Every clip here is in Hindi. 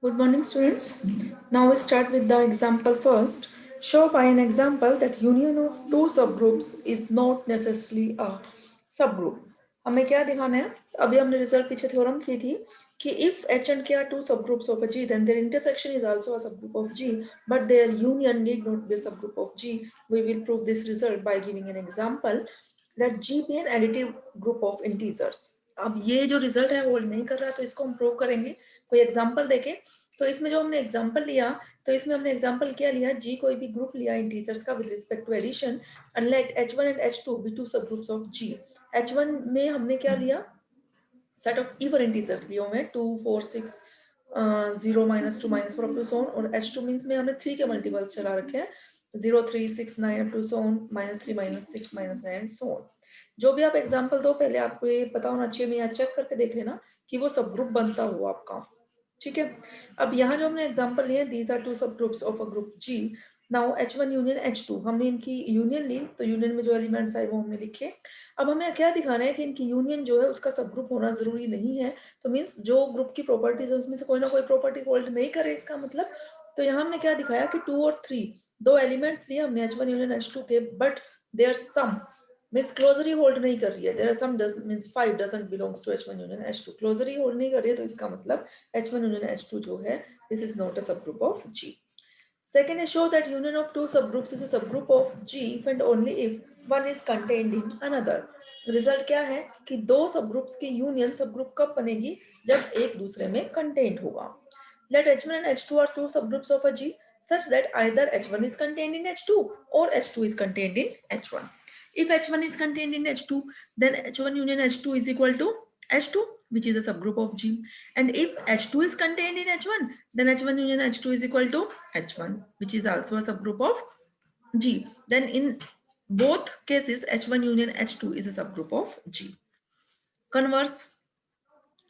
Good morning, students. Now we start with the example first. Show by an example that union of two subgroups is not necessarily a subgroup. हमें क्या दिखाना है? अभी हमने रिजल्ट पीछे थ्योरम की थी कि if H and K are two subgroups of a G, then their intersection is also a subgroup of G, but their union need not be a subgroup of G. We will prove this result by giving an example. Let G be an additive group of integers. अब ये जो रिजल्ट है होल्ड नहीं कर रहा तो इसको हम प्रूव करेंगे कोई एग्जांपल देके। तो इसमें जो हमने एग्जांपल लिया तो इसमें हमने एग्जांपल क्या लिया, जी कोई भी ग्रुप लिया इंटीजर्स का with respect to addition and let h1 and h2 be two subgroups of g। h1 में हमने क्या लिया, सेट ऑफ इवन इंटीजर्स लिए हुए 2 4 6 0 -2 -4 अप टू सो ऑन, और h2 मींस में हमने 3 के मल्टीपल्स चला रखे हैं 0 3 6 9 up to so on -3 -6 -9 so on. जो भी आप एग्जांपल दो पहले आपको ये पता होना चाहिए, मैं यहाँ चेक करके देख लेना कि वो सब ग्रुप बनता हुआ आपका, ठीक है। अब यहाँ जो हमने एग्जांपल लिए these are two subgroups of a group G. Now h1 union h2 हमने इनकी यूनियन ली तो यूनियन में जो एलिमेंट्स आए वो हमने लिखे। अब हमें क्या दिखाना है कि इनकी यूनियन जो है उसका सब ग्रुप होना जरूरी नहीं है, तो मीन्स जो ग्रुप की प्रॉपर्टीज है उसमें से कोई ना कोई प्रॉपर्टी होल्ड नहीं करे इसका मतलब। तो यहाँ हमने क्या दिखाया कि 2 और 3 दो एलिमेंट्स लिए हमने h1 यूनियन h2 के, but there some means closure ही होल्ड नहीं कर रही है, there some does means 5 doesn't belongs to h1 union h2, closure ही होल्ड नहीं कर रही है, तो इसका मतलब h1 यूनियन h2 जो है this is not a subgroup of g। Second is show that union of two subgroups is a subgroup of G if and only if one is contained in another. Result क्या है कि दो सबग्रुप्स की यूनियन सबग्रुप कब बनेगी, जब एक दूसरे में कंटेन्ड होगा। Let H1 and H2 are two subgroups of a G such that either H1 is contained in H2 or H2 is contained in H1. If H1 is contained in H2, then H1 union H2 is equal to H2, which is a subgroup of G. And if H2 is contained in H1, then H1 union H2 is equal to H1, which is also a subgroup of G. Then in both cases, H1 union H2 is a subgroup of G. Converse,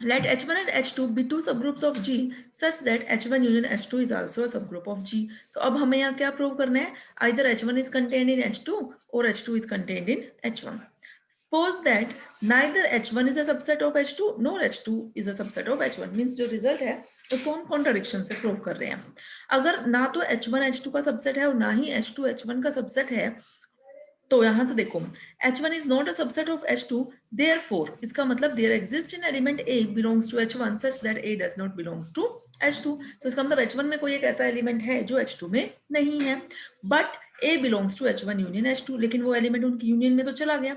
let H1 and H2 be two subgroups of G such that H1 union H2 is also a subgroup of G. तो अब हमें यहाँ क्या प्रूव करना है, either H1 is contained in H2 or H2 is contained in H1. Suppose that neither H1 is a subset of H2 nor H2 is a subset of H1, means जो रिजल्ट है उसको हम कॉन्ट्राडिक्शन से प्रूव कर रहे हैं। अगर ना तो H1 H2 का सबसेट है और ना ही H2 H1 का सबसेट है, तो यहां से देखो H1 is not a subset of H2, therefore इसका मतलब there exists an element A belongs to H1 such that A does not belongs to H2। तो इसका मतलब H1 में कोई एक ऐसा एलिमेंट है जो H2 में नहीं है, but A belongs to H1 union H2, लेकिन वो एलिमेंट उनकी यूनियन में तो चला गया।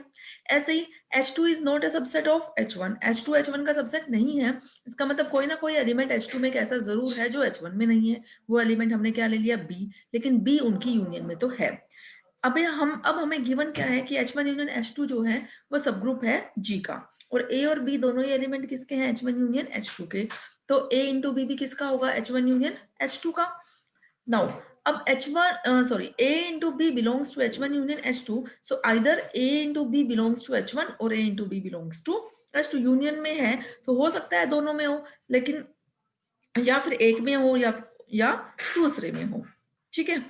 ऐसे ही H2 is not a subset of H1, H2 H1 का सबसेट नहीं है, इसका मतलब कोई ना कोई एलिमेंट H2 में एक ऐसा जरूर है जो H1 में नहीं है, वो एलिमेंट हमने क्या ले लिया B, लेकिन B उनकी यूनियन में तो है। अब हमें गिवन क्या है कि H1 यूनियन H2 जो है वो सब ग्रुप है G का, और A और B दोनों ही एलिमेंट किसके हैं, H1 यूनियन H2 के, तो A इंटू बी भी किसका होगा, H1 यूनियन H2 का। नाउ अब A into B belongs to H1 union H2, so either A into B belongs to H1 or A into B belongs to H2। Union में है तो हो सकता है दोनों में हो, लेकिन या फिर एक में हो या दूसरे में हो, ठीक है।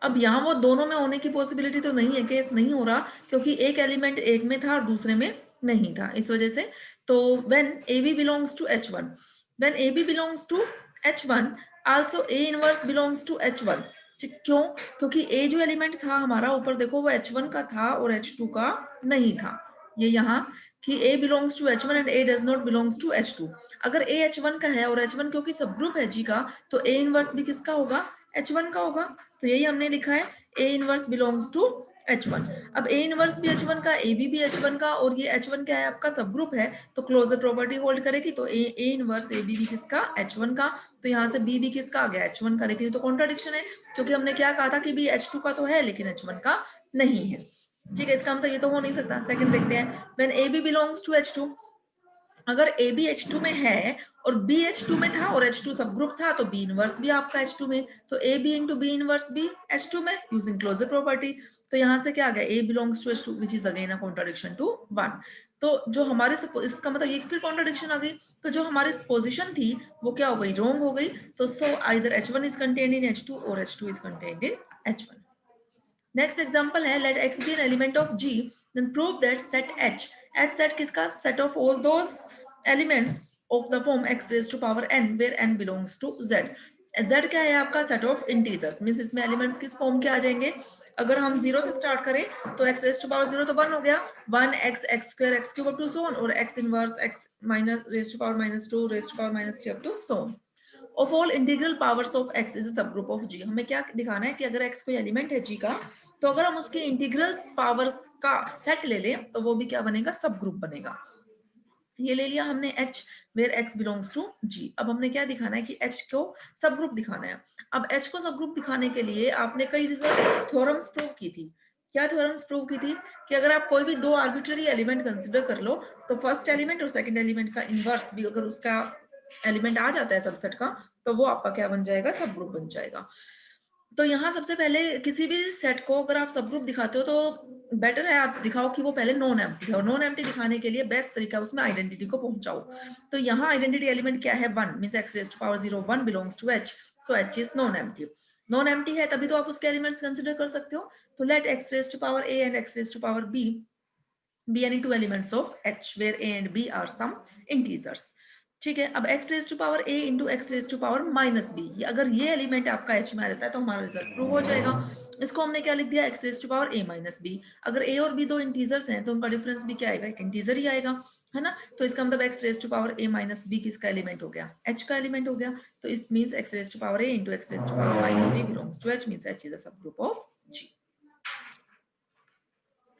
अब यहाँ वो दोनों में होने की पॉसिबिलिटी तो नहीं है, केस नहीं हो रहा, क्योंकि एक एलिमेंट एक में था और दूसरे में नहीं था, इस वजह से। तो when AB belongs to H1, when AB belongs to H1 also A inverse belongs to H1। क्यों, क्योंकि A जो एलिमेंट था हमारा ऊपर देखो वो H1 का था और H2 का नहीं था, ये यहाँ कि A belongs to H1 and A does not belongs to H2। अगर A H1 का है और H1 क्योंकि सब ग्रुप है G का, तो A इनवर्स भी किसका होगा, H1 का होगा। तो यही हमने लिखा है A inverse belongs to H1। अब A इनवर्स भी H1 का, AB भी H1 का, और ये H1 क्या है आपका सब ग्रुप है, तो क्लोजर प्रॉपर्टी होल्ड करेगी, तो A इनवर्स AB भी किसका, H1 का, तो यहाँ से B भी किसका आ गया, H1 का। लेकिन ये तो कॉन्ट्राडिक्शन है, क्योंकि हमने क्या कहा था कि B H2 का तो है लेकिन H1 का नहीं है, ठीक है। इसका मतलब ये तो हो नहीं सकता। सेकंड देखते हैं, when AB belongs to H2, अगर AB H2 में है और B H2 में था और H2 सब ग्रुप था, तो B इनवर्स भी आपका H2 में, तो AB इंटू B इनवर्स भी H2 में यूजिंग क्लोजर प्रॉपर्टी। तो यहाँ से क्या आ गया, A belongs to H2 which is again a contradiction to 1। तो जो हमारे इसका मतलब ये फिर कॉन्ट्राडिक्शन आ गई, तो जो हमारी पोजीशन थी वो क्या हो गई, रॉन्ग हो गई। तो so either H1 is contained in H2 और H2 is contained in H1। Next example है, let X be an element of G, then prove that set H, H set किसका, set of all those elements of the form x raise to power n where n belongs to z। z क्या है आपका सेट ऑफ इंटीजर्स, मींस इसमें एलिमेंट्स किस फॉर्म के आ जाएंगे, अगर हम 0 से स्टार्ट करें तो x रेज टू पावर 0 तो 1 हो गया, 1 x x square x cube up to so on, और x inverse x minus raise to power -2 raise to power -3 up to so on. Of all integral powers of x is a subgroup of g। हमें क्या दिखाना है कि अगर x कोई एलिमेंट है g का, तो अगर हम उसके इंटीग्रल्स पावर्स का सेट ले लें तो वो भी क्या बनेगा, सब ग्रुप बनेगा। ये ले लिया हमने h where x belongs to g। अब हमने क्या दिखाना है कि h को सब ग्रुप दिखाना है। अब h को सब ग्रुप दिखाने के लिए आपने कई रिजल्ट थ्योरम्स प्रूव की थी। क्या थ्योरम्स प्रूव की थी कि अगर आप कोई भी दो आर्बिट्ररी एलिमेंट कंसिडर कर लो तो फर्स्ट एलिमेंट और सेकंड एलिमेंट का इनवर्स भी अगर उसका एलिमेंट आ जाता है सबसेट का, तो वो आपका क्या बन जाएगा, सब ग्रुप बन जाएगा। तो यहाँ सबसे पहले किसी भी सेट को अगर आप सब ग्रुप दिखाते हो तो बेटर है आप दिखाओ कि वो पहले नॉन एम्प्टी है, और नॉन एम्प्टी दिखाने के लिए बेस्ट तरीका उसमें आइडेंटिटी को पहुंचाओ। तो यहाँ आइडेंटिटी एलिमेंट क्या है, 1 means x raise to power 0 1 belongs to h, so h is non empty. Non empty है तभी तो आप उसके एलिमेंट्स कंसिडर कर सकते हो। तो let x raise to power a and x raise to power b be any two elements of h where a and b are some integers। ठीक है, अब x raise to power a into X raise to power minus B, अगर ये एलिमेंट आपका h में आ जाता है तो हमारा रिजल्ट प्रूव हो जाएगा। इसको हमने क्या लिख दिया, x raise to power a minus B. अगर a और b दो इंटीजर्स हैं तो उनका डिफरेंस भी क्या आएगा, एक इंटीजर ही आएगा, है ना। तो इसका मतलब x raise to power a minus B किसका एलिमेंट हो गया, h का एलिमेंट हो गया। तो it means x raise to power a into X raise to power minus B belongs to h, means h is a subgroup of g।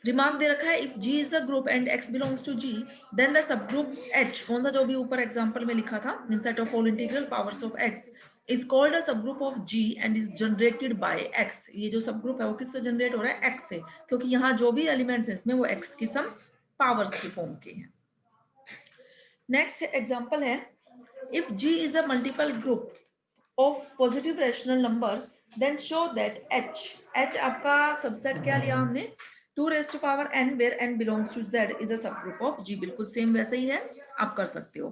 Remark दे रखा है if G is a group and X belongs to G then the subgroup H, कौन सा जो भी ऊपर एग्जांपल में लिखा था, mean set of all integral powers of X is called a subgroup of G and is generated by X। ये जो सब ग्रुप है वो किससे जनरेट हो रहा है, X से, क्योंकि यहाँ जो भी एलिमेंट्स हैं इसमें वो X की सम पावर्स की फॉर्म के हैं। नेक्स्ट एग्जांपल है if G is a multiple group of positive rational numbers then show that h आपका सबसेट क्या लिया हमने, 2 raise to power n where n belongs to z is a subgroup of g। बिल्कुल सेम वैसे ही है, आप कर सकते हो।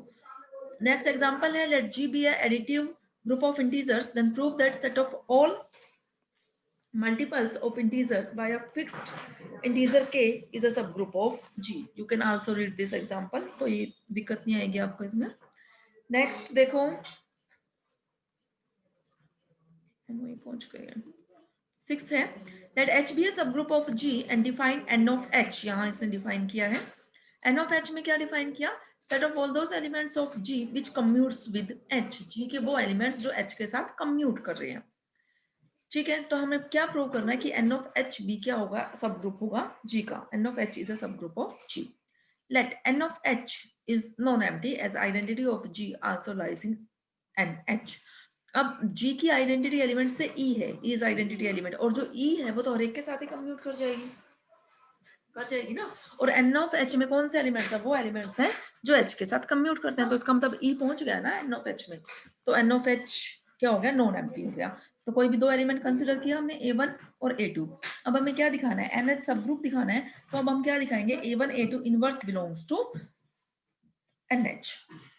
नेक्स्ट एग्जांपल है let g be a additive group of integers then prove that set of all multiples of integers by a fixed integer k is a subgroup of g। you can also read this example, कोई दिक्कत नहीं आएगी आपको इसमें। नेक्स्ट देखो, हम वहीं पहुंच गए हैं। 6 है that H be a subgroup of G and define N of H। यहाँ इसने डिफाइन किया है, N of H में क्या डिफाइन किया, set of all those elements of G which commutes with H। G के वो एलिमेंट्स जो H के साथ कम्यूट कर रहे हैं। ठीक है, तो हमें क्या प्रूव करना है कि N of H भी क्या होगा, सब ग्रुप होगा G का। N of H is a subgroup of G। Let N of H is non-empty as identity of G also lies in NH। अब G की आइडेंटिटी एलिमेंट से E है, E इज आइडेंटिटी एलिमेंट, और जो E है वो तो हर एक के साथ ही कम्यूट कर जाएगी ना। और N ऑफ H में कौन से एलिमेंट्स है, वो एलिमेंट्स हैं जो H के साथ कम्यूट करते हैं। तो इसका मतलब E पहुंच गया ना N ऑफ H में, तो N ऑफ H क्या हो गया, नॉन एम्प्टी हो गया। तो कोई भी दो एलिमेंट कंसिडर किया हमने A1 और A2। अब हमें क्या दिखाना है, NH सब ग्रुप दिखाना है। तो अब हम क्या दिखाएंगे, A1 A2 inverse belongs to NH,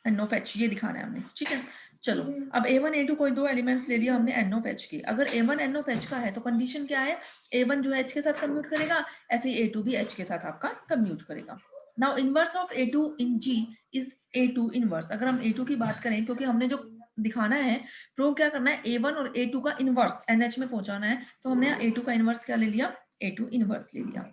N of H ये दिखाना है हमें। ठीक है, चलो अब A1 A2 कोई दो एलिमेंट्स ले लिया हमने N ऑफ H के। अगर A1 N ऑफ H का है तो कंडीशन क्या है, A1 जो है H के साथ कम्यूट करेगा, ऐसे ही A2 भी H के साथ आपका कम्यूट करेगा। Now inverse of A2 in G is A2 inverse. अगर हम A2 की बात करें, क्योंकि हमने जो दिखाना है, प्रूव क्या करना है, A1 और A2 का इनवर्स NH में पहुंचाना है, तो हमने A2 का इनवर्स क्या ले लिया, A2 इनवर्स ले लिया।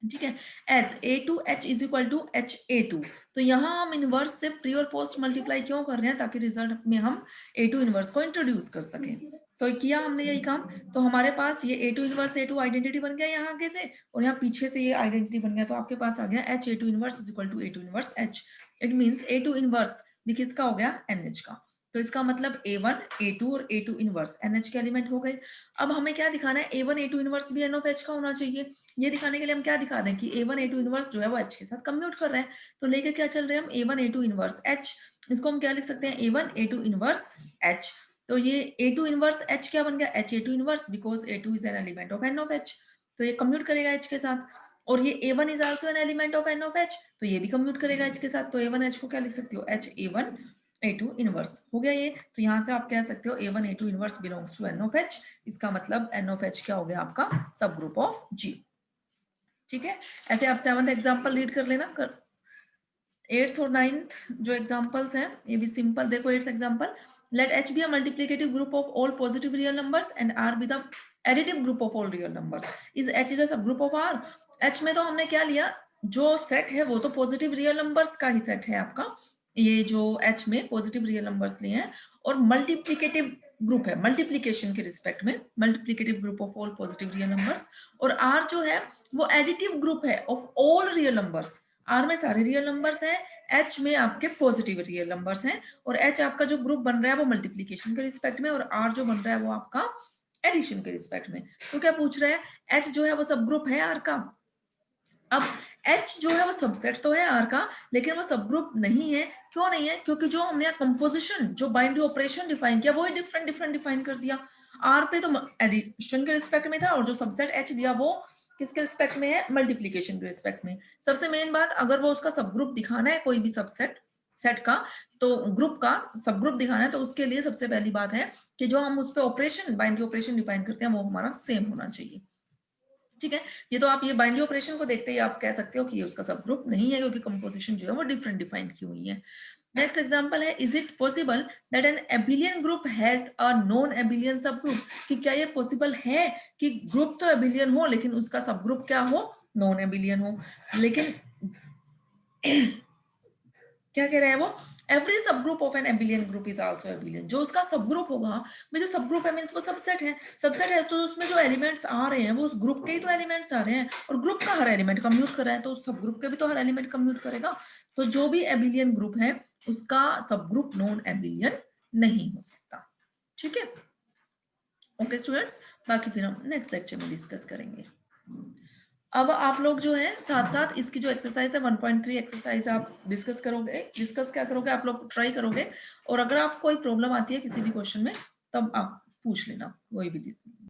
ठीक है, as A2H is equal to HA2। तो यहाँ हम इनवर्स से प्री और पोस्ट मल्टीप्लाई क्यों कर रहे हैं, ताकि रिजल्ट में हम A2 इनवर्स को इंट्रोड्यूस कर सकें। तो किया हमने यही काम। तो हमारे पास ये A2 इनवर्स A2 आइडेंटिटी बन गया यहाँ आगे से, और यहाँ पीछे से ये आइडेंटिटी बन गया। तो आपके पास आ गया HA2 inverse is equal to A2 inverse H। It means A2 inverse भी किसका हो गया, NH का। तो इसका मतलब A1 A2 और A2 इनवर्स NH के एलिमेंट हो गए। अब हमें क्या दिखाना है, A1 A2 इनवर्स भी N ऑफ H का होना चाहिए। ये दिखाने के लिए हम क्या दिखा दें कि A1 A2 इनवर्स जो है वो H के साथ कम्यूट कर रहे हैं। तो लेके क्या चल रहे हैं हम, A1 A2 इनवर्स H। इसको हम क्या लिख सकते हैं, A1 A2 इनवर्स H। तो ये A2 इनवर्स H क्या बन गया, HA2 inverse, because A2 is an element of N of H। तो ये कम्यूट करेगा H के साथ। और ये A1 is also an element of N of H, तो ये भी कम्यूट करेगा H के साथ। तो A1 H को क्या लिख सकते हो, HA1 A2 इनवर्स हो गया ये। तो यहाँ से आप कह सकते हो A1 A2 inverse belongs to N of H। इसका मतलब N ऑफ H क्या हो गया आपका, सब ग्रुप ऑफ G। ठीक है, ऐसे आप 7th एग्जांपल रीड कर लेना। 8th और 9th जो एग्जांपल्स हैं ये भी सिंपल देखो। 8th example, let H be a multiplicative group of all positive real numbers and R be the additive group of all real numbers. Is H is a subgroup of R? H में तो हमने क्या लिया, जो सेट है वो तो पॉजिटिव रियल नंबर्स का ही सेट है आपका, ये जो H में पॉजिटिव रियल नंबर्स लिए हैं, और मल्टीप्लिकेटिव ग्रुप है मल्टीप्लिकेशन के रिस्पेक्ट में, multiplicative group of all positive real numbers. और R जो है वो एडिटिव ग्रुप है of all real numbers. R में सारे रियल नंबर्स हैं, एच में आपके पॉजिटिव रियल नंबर्स हैं, और एच आपका जो ग्रुप बन रहा है वो मल्टीप्लीकेशन के रिस्पेक्ट में, और आर जो बन रहा है वो आपका एडिशन के रिस्पेक्ट में। तो क्या पूछ रहा है, एच जो है वो सब ग्रुप है आर का। अब एच जो है वो सबसेट तो है आर का, लेकिन वो सब ग्रुप नहीं है। क्यों नहीं है? क्योंकि जो हमने कंपोजिशन जो बाइनरी ऑपरेशन डिफाइन किया वो डिफरेंट डिफरेंट डिफाइन कर दिया। आर पे तो एडिशन के रिस्पेक्ट में था, और जो सबसेट एच दिया वो किसके रिस्पेक्ट में है, मल्टीप्लीकेशन के रिस्पेक्ट में। सबसे मेन बात, अगर वो उसका सब ग्रुप दिखाना है कोई भी सबसेट सेट का, तो ग्रुप का सब ग्रुप दिखाना है, तो उसके लिए सबसे पहली बात है कि जो हम उस पर ऑपरेशन बाइनरी ऑपरेशन डिफाइन करते हैं वो हमारा सेम होना चाहिए। ठीक है, ये तो आप ये बाइनरी ऑपरेशन को देखते ही आप कह सकते हो कि ये उसका सब ग्रुप नहीं है, क्योंकि कंपोजिशन जो है वो डिफरेंट डिफाइन की हुई है। नेक्स्ट एग्जांपल है, is it possible that an abelian group has a non abelian subgroup? कि क्या ये पॉसिबल है कि ग्रुप तो एबिलियन हो लेकिन उसका सब ग्रुप क्या हो, नॉन एबिलियन हो। लेकिन क्या कह रहा है वो, every subgroup of an abelian group is also abelian. जो उसका सब ग्रुप होगा, में जो सब ग्रुप है मींस वो सबसेट है, सबसेट है तो उसमें जो एलिमेंट्स आ रहे हैं वो उस ग्रुप के ही तो एलिमेंट्स आ रहे हैं, और ग्रुप का हर एलिमेंट कम्यूट कर रहा है तो सब ग्रुप के भी तो हर एलिमेंट कम्यूट करेगा। तो जो भी एबिलियन ग्रुप है उसका सब ग्रुप नॉन एबिलियन नहीं हो सकता। ठीक है, ओके स्टूडेंट्स, बाकी फिर हम नेक्स्ट लेक्चर में डिस्कस करेंगे। अब आप लोग जो है साथ साथ इसकी जो एक्सरसाइज है 1.3 एक्सरसाइज आप डिस्कस करोगे। डिस्कस क्या करोगे, आप लोग ट्राई करोगे, और अगर आपको कोई प्रॉब्लम आती है किसी भी क्वेश्चन में तब आप पूछ लेना, कोई भी